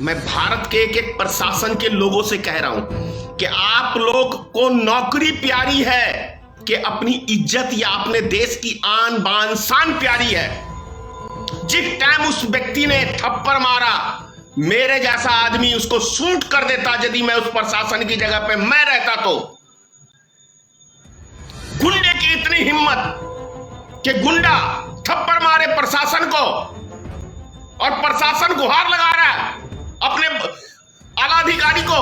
मैं भारत के एक एक प्रशासन के लोगों से कह रहा हूं कि आप लोग को नौकरी प्यारी है कि अपनी इज्जत या अपने देश की आन बान शान प्यारी है। जिस टाइम उस व्यक्ति ने थप्पड़ मारा, मेरे जैसा आदमी उसको शूट कर देता यदि मैं उस प्रशासन की जगह पे मैं रहता तो। गुंडे की इतनी हिम्मत कि गुंडा थप्पड़ मारे प्रशासन को और प्रशासन गुहार लगा रहा है अपने आला अधिकारी को।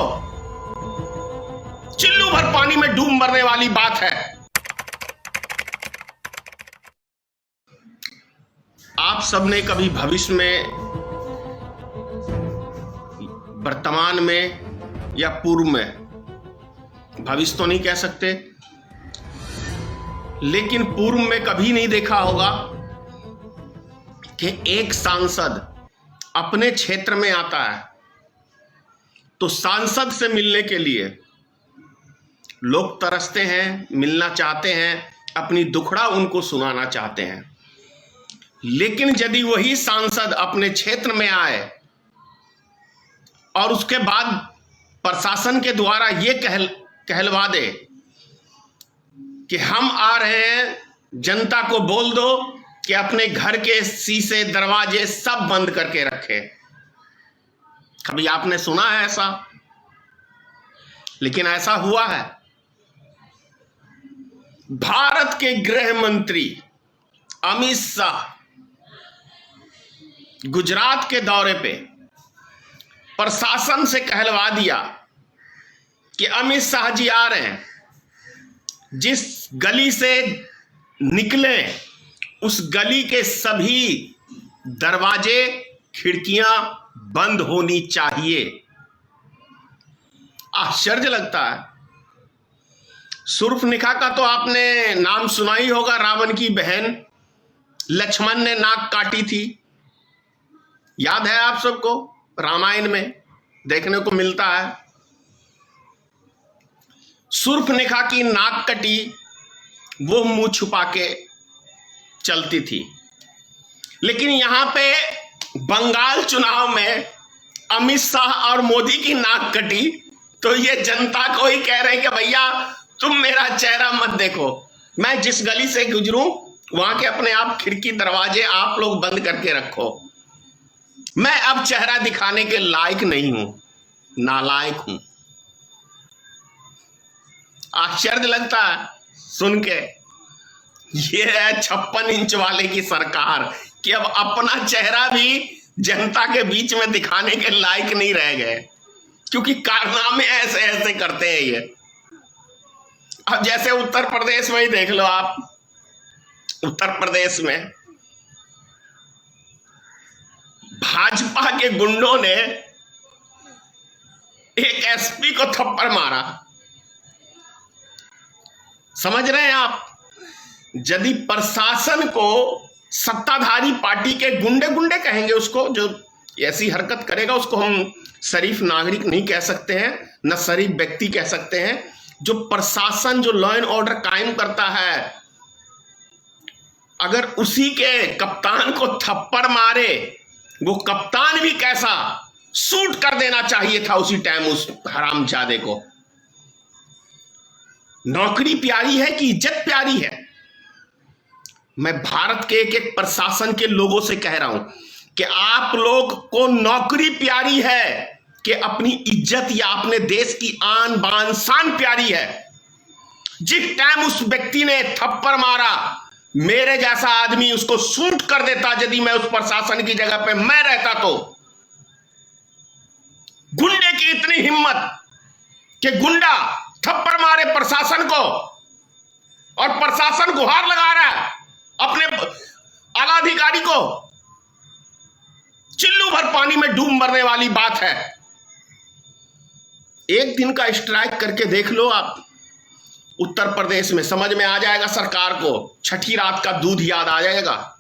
चिल्लू भर पानी में डूब मरने वाली बात है। आप सबने कभी भविष्य में, वर्तमान में या पूर्व में, भविष्य तो नहीं कह सकते, लेकिन पूर्व में कभी नहीं देखा होगा कि एक सांसद अपने क्षेत्र में आता है तो सांसद से मिलने के लिए लोग तरसते हैं, मिलना चाहते हैं, अपनी दुखड़ा उनको सुनाना चाहते हैं। लेकिन यदि वही सांसद अपने क्षेत्र में आए और उसके बाद प्रशासन के द्वारा ये कहलवा दे कि हम आ रहे हैं, जनता को बोल दो कि अपने घर के शीशे दरवाजे सब बंद करके रखे। कभी आपने सुना है ऐसा? लेकिन ऐसा हुआ है। भारत के गृह मंत्री अमित शाह गुजरात के दौरे पे प्रशासन से कहलवा दिया कि अमित शाह जी आ रहे हैं, जिस गली से निकले उस गली के सभी दरवाजे खिड़कियां बंद होनी चाहिए। आश्चर्य लगता है। शूर्पणखा का तो आपने नाम सुना ही होगा। रावण की बहन लक्ष्मण ने नाक काटी थी, याद है आप सबको? रामायण में देखने को मिलता है। शूर्पणखा की नाक कटी, वो मुंह छुपा के चलती थी। लेकिन यहां पे बंगाल चुनाव में अमित शाह और मोदी की नाक कटी तो ये जनता को ही कह रहे हैं कि भैया तुम मेरा चेहरा मत देखो, मैं जिस गली से गुजरूं वहां के अपने आप खिड़की दरवाजे आप लोग बंद करके रखो। मैं अब चेहरा दिखाने के लायक नहीं हूं, नालायक हूं। आश्चर्य लगता है सुन के। ये है 56 इंच वाले की सरकार कि अब अपना चेहरा भी जनता के बीच में दिखाने के लायक नहीं रह गए, क्योंकि कारनामे ऐसे ऐसे करते हैं ये। अब जैसे उत्तर प्रदेश में ही देख लो आप। उत्तर प्रदेश में भाजपा के गुंडों ने एक एसपी को थप्पड़ मारा। समझ रहे हैं आप? यदि प्रशासन को सत्ताधारी पार्टी के गुंडे कहेंगे उसको, जो ऐसी हरकत करेगा उसको हम शरीफ नागरिक नहीं कह सकते हैं, न शरीफ व्यक्ति कह सकते हैं। जो प्रशासन, जो लॉ एंड ऑर्डर कायम करता है, अगर उसी के कप्तान को थप्पड़ मारे, वो कप्तान भी कैसा शूट कर देना चाहिए था उसी टाइम उस हरामजादे को। नौकरी प्यारी है कि इज्जत प्यारी है? मैं भारत के एक एक प्रशासन के लोगों से कह रहा हूं कि आप लोग को नौकरी प्यारी है कि अपनी इज्जत या अपने देश की आन बान शान प्यारी है। जिस टाइम उस व्यक्ति ने थप्पड़ मारा, मेरे जैसा आदमी उसको शूट कर देता यदि मैं उस प्रशासन की जगह पे मैं रहता तो। गुंडे की इतनी हिम्मत कि गुंडा थप्पड़ मारे प्रशासन को और प्रशासन गुहार लगा रहा है अपने आला अधिकारी को। चिल्लू भर पानी में डूब मरने वाली बात है। एक दिन का स्ट्राइक करके देख लो आप उत्तर प्रदेश में, समझ में आ जाएगा सरकार को। छठी रात का दूध याद आ जाएगा।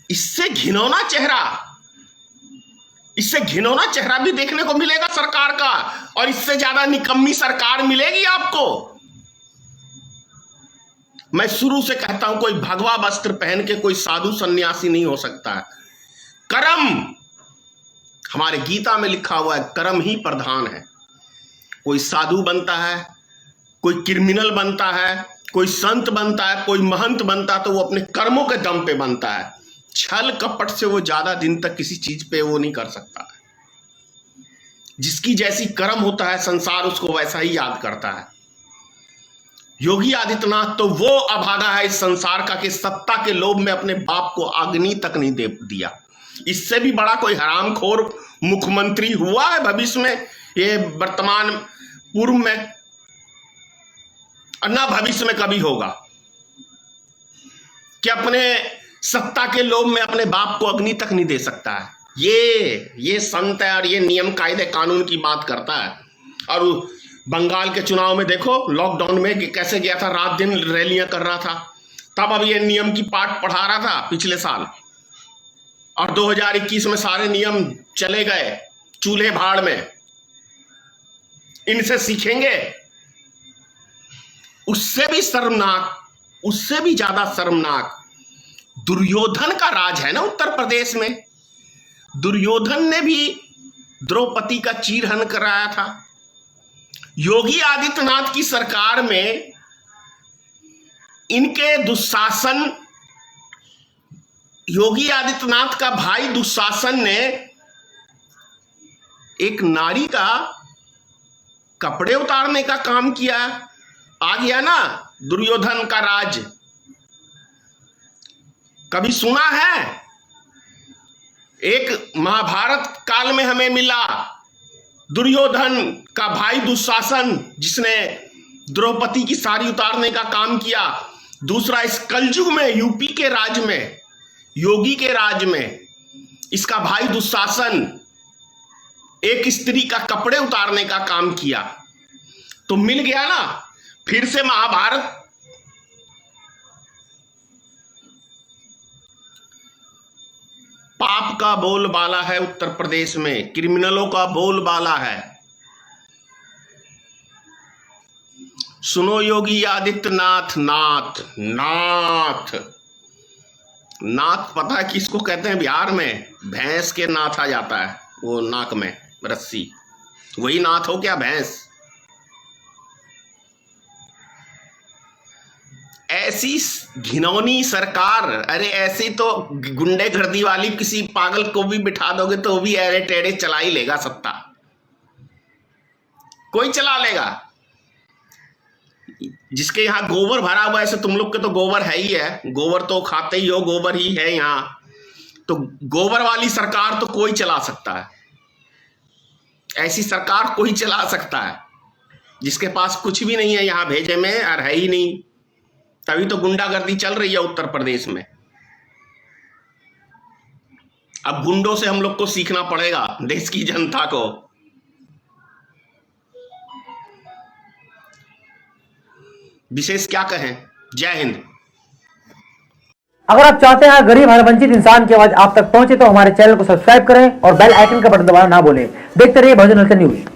इससे घिनौना चेहरा भी देखने को मिलेगा सरकार का, और इससे ज्यादा निकम्मी सरकार मिलेगी आपको। मैं शुरू से कहता हूं, कोई भगवा वस्त्र पहन के कोई साधु सन्यासी नहीं हो सकता है। कर्म, हमारे गीता में लिखा हुआ है कर्म ही प्रधान है। कोई साधु बनता है, कोई क्रिमिनल बनता है, कोई संत बनता है, कोई महंत बनता है, तो वो अपने कर्मों के दम पे बनता है। छल कपट से वो ज्यादा दिन तक किसी चीज पे वो नहीं कर सकता है। जिसकी जैसी कर्म होता है संसार उसको वैसा ही याद करता है। योगी आदित्यनाथ तो वो अभागा है इस संसार का कि सत्ता के लोभ में अपने बाप को अग्नि तक नहीं दे दिया। इससे भी बड़ा कोई हरामखोर मुख्यमंत्री हुआ है भविष्य में, ये वर्तमान पूर्व में, और ना भविष्य में कभी होगा, कि अपने सत्ता के लोभ में अपने बाप को अग्नि तक नहीं दे सकता है। ये संत है और ये नियम कायदे कानून की बात करता है। और बंगाल के चुनाव में देखो लॉकडाउन में कैसे गया था, रात दिन रैलियां कर रहा था, तब अब ये नियम की पाठ पढ़ा रहा था पिछले साल, और 2021 में सारे नियम चले गए चूल्हे भाड़ में। इनसे सीखेंगे। उससे भी शर्मनाक, उससे भी ज्यादा शर्मनाक दुर्योधन का राज है ना उत्तर प्रदेश में। दुर्योधन ने भी द्रौपदी का चीरहरण कराया था। योगी आदित्यनाथ की सरकार में इनके दुशासन, योगी आदित्यनाथ का भाई दुशासन ने एक नारी का कपड़े उतारने का काम किया। आ गया ना दुर्योधन का राज। कभी सुना है? एक महाभारत काल में हमें मिला दुर्योधन का भाई दुशासन, जिसने द्रौपदी की साड़ी उतारने का काम किया। दूसरा इस कलयुग में यूपी के राज में, योगी के राज में, इसका भाई दुशासन एक स्त्री का कपड़े उतारने का काम किया। तो मिल गया ना फिर से महाभारत। पाप का बोलबाला है उत्तर प्रदेश में, क्रिमिनलों का बोलबाला है। सुनो योगी आदित्यनाथ, नाथ नाथ नाथ पता है किसको कहते हैं बिहार में? भैंस के नाथ आ जाता है, वो नाक में रस्सी, वही नाथ हो क्या भैंस? ऐसी घिनौनी सरकार। अरे ऐसी तो गुंडेगर्दी वाली किसी पागल को भी बिठा दोगे तो वो भी अरे टेढ़े चला ही लेगा सत्ता, कोई चला लेगा। जिसके यहाँ गोबर भरा हुआ है, ऐसे तुम लोग के तो गोबर है ही है, गोबर तो खाते ही हो, गोबर ही है यहाँ, तो गोबर वाली सरकार तो कोई चला सकता है। ऐसी सरकार कोई चला सकता है जिसके पास कुछ भी नहीं है यहाँ भेजे में, और है ही नहीं, तभी तो गुंडागर्दी चल रही है उत्तर प्रदेश में। अब गुंडों से हम लोग को सीखना पड़ेगा, देश की जनता को। विशेष क्या कहें। जय हिंद। अगर आप चाहते हैं गरीब हर वंचित इंसान की आवाज आप तक पहुंचे तो हमारे चैनल को सब्सक्राइब करें और बेल आइकन का बटन दबाना ना भूलें। देखते रहिए भोजन न्यूज।